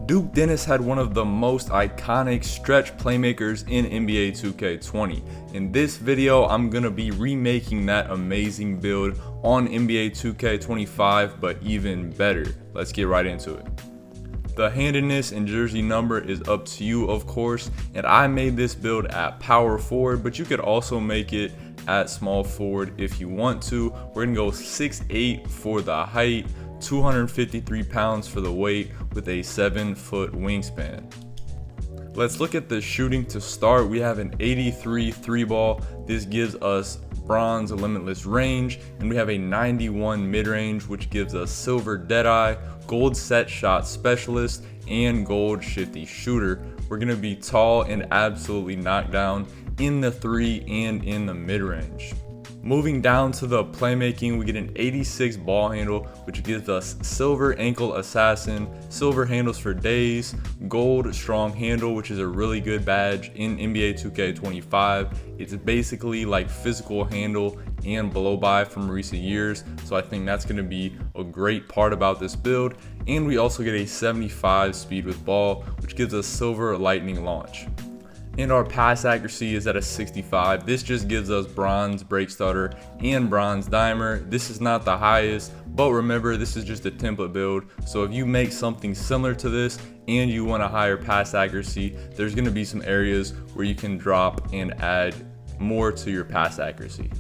Duke Dennis had one of the most iconic stretch playmakers in NBA 2K20. In this video, I'm going to be remaking that amazing build on NBA 2K25, but even better. Let's get right into it. The handedness and jersey number is up to you, of course, and I made this build at power forward, but you could also make it at small forward if you want to. We're going to go 6'8" for the height, 253 pounds for the weight with a 7-foot wingspan. Let's look at the shooting to start. We have an 83 3-ball. This gives us bronze limitless range, and we have a 91 mid-range, which gives us silver deadeye, gold set shot specialist, and gold shifty shooter. We're going to be tall and absolutely knocked down in the 3 and in the mid-range. Moving down to the playmaking, we get an 86 ball handle, which gives us silver ankle assassin, silver handles for days, gold strong handle, which is a really good badge in NBA 2K25. It's basically like physical handle and blow by from recent years, so I think that's going to be a great part about this build. And we also get a 75 speed with ball, which gives us silver lightning launch. And our pass accuracy is at a 65. This just gives us bronze break stutter and bronze dimer. This is not the highest, but remember, this is just a template build. So if you make something similar to this and you want a higher pass accuracy, there's going to be some areas where you can drop and add more to your pass accuracy.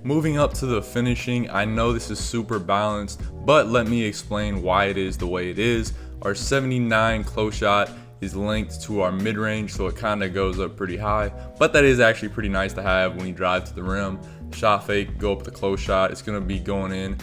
Moving up to the finishing, I know this is super balanced, but let me explain why it is the way it is. Our 79 close shot is linked to our mid-range, so it kind of goes up pretty high, but that is actually pretty nice to have when you drive to the rim. Shot fake, go up the close shot, it's going to be going in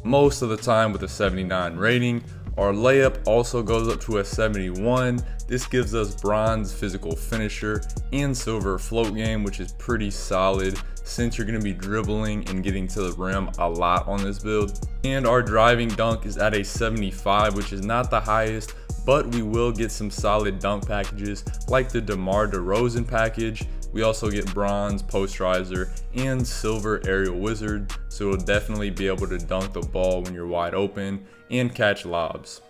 most of the time with a 79 rating. Our layup also goes up to a 71. This gives us bronze physical finisher and silver float game, which is pretty solid since you're going to be dribbling and getting to the rim a lot on this build. And our driving dunk is at a 75, which is not the highest, but we will get some solid dunk packages like the DeMar DeRozan package. We also get bronze posterizer and silver aerial wizard, so you'll definitely be able to dunk the ball when you're wide open and catch lobs.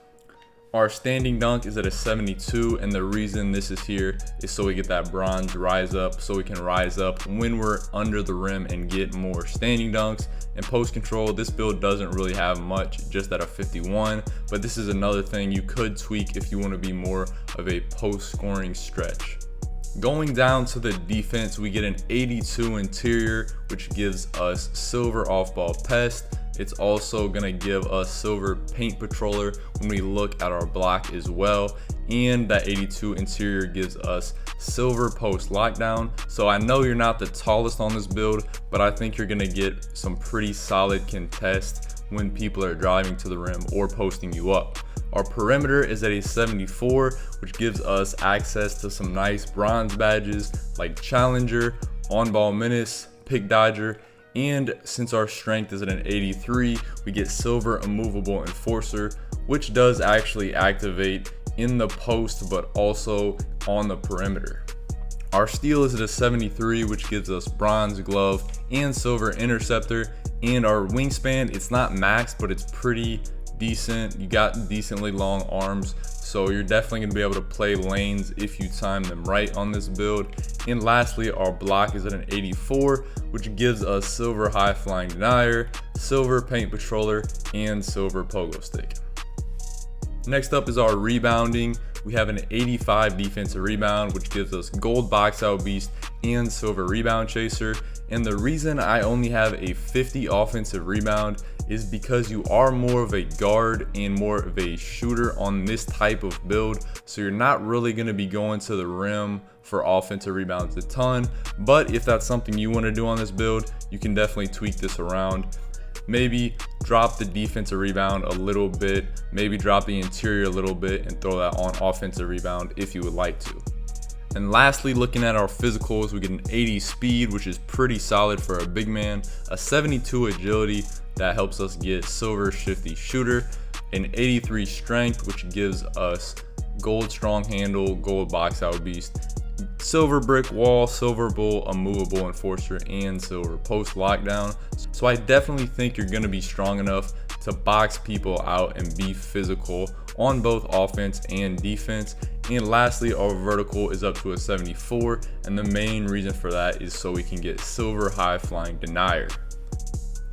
Our standing dunk is at a 72, and the reason this is here is so we get that bronze rise up, so we can rise up when we're under the rim and get more standing dunks. And post control, this build doesn't really have much, just at a 51, but this is another thing you could tweak if you want to be more of a post scoring stretch. Going down to the defense, we get an 82 interior, which gives us silver off-ball pest. It's also going to give us silver paint patroller when we look at our block as well. And that 82 interior gives us silver post lockdown. So I know you're not the tallest on this build, but I think you're going to get some pretty solid contest when people are driving to the rim or posting you up. Our perimeter is at a 74, which gives us access to some nice bronze badges like Challenger, On Ball Menace, Pick Dodger, and since our strength is at an 83, we get silver immovable enforcer, which does actually activate in the post but also on the perimeter. Our steal is at a 73, which gives us bronze glove and silver interceptor. And our wingspan, it's not max, but it's pretty decent. You got decently long arms, so you're definitely going to be able to play lanes if you time them right on this build. And lastly, our block is at an 84, which gives us silver high flying denier, silver paint patroller, and silver pogo stick. Next up is our rebounding. We have an 85 defensive rebound, which gives us gold box out beast and silver rebound chaser. And the reason I only have a 50 offensive rebound is because you are more of a guard and more of a shooter on this type of build. So you're not really going to be going to the rim for offensive rebounds a ton. But if that's something you want to do on this build, you can definitely tweak this around. Maybe drop the defensive rebound a little bit, maybe drop the interior a little bit and throw that on offensive rebound if you would like to. And lastly, looking at our physicals, we get an 80 speed, which is pretty solid for a big man, a 72 agility that helps us get silver shifty shooter, an 83 strength, which gives us gold strong handle, gold box out beast, silver brick wall, silver bull, a movable enforcer, and silver post lockdown. So I definitely think you're going to be strong enough to box people out and be physical on both offense and defense. And lastly, our vertical is up to a 74, and the main reason for that is so we can get silver high flying denier.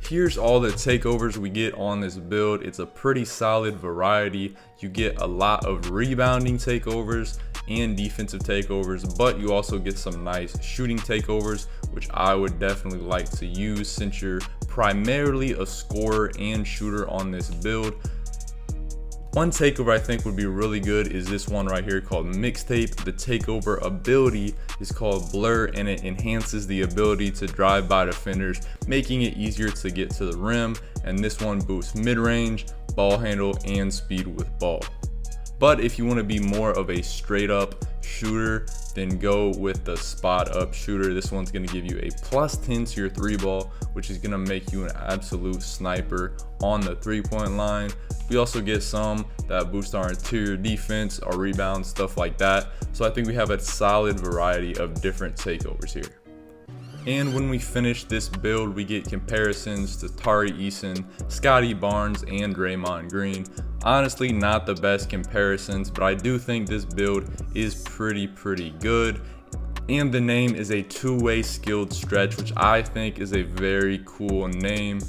Here's all the takeovers we get on this build. It's a pretty solid variety. You get a lot of rebounding takeovers and defensive takeovers, but you also get some nice shooting takeovers, which I would definitely like to use since you're primarily a scorer and shooter on this build. One takeover I think would be really good is this one right here called Mixtape. The takeover ability is called Blur, and it enhances the ability to drive by defenders, making it easier to get to the rim. And this one boosts mid-range, ball handle, and speed with ball. But if you want to be more of a straight up shooter, then go with the spot up shooter. This one's going to give you a +10 to your 3-ball, which is going to make you an absolute sniper on the 3-point line. We also get some that boost our interior defense, our rebounds, stuff like that. So I think we have a solid variety of different takeovers here. And when we finish this build, we get comparisons to Tari Eason, Scotty Barnes, and Draymond Green. Honestly, not the best comparisons, but I do think this build is pretty good. And the name is a two-way skilled stretch, which I think is a very cool name.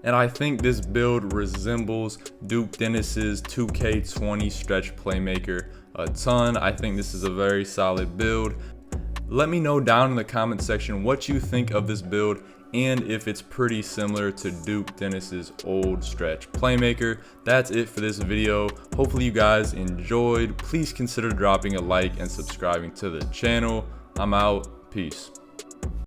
And I think this build resembles Duke Dennis's 2K20 stretch playmaker a ton. I think this is a very solid build. Let me know down in the comment section what you think of this build and if it's pretty similar to Duke Dennis's old stretch playmaker. That's it for this video. Hopefully you guys enjoyed. Please consider dropping a like and subscribing to the channel. I'm out. Peace.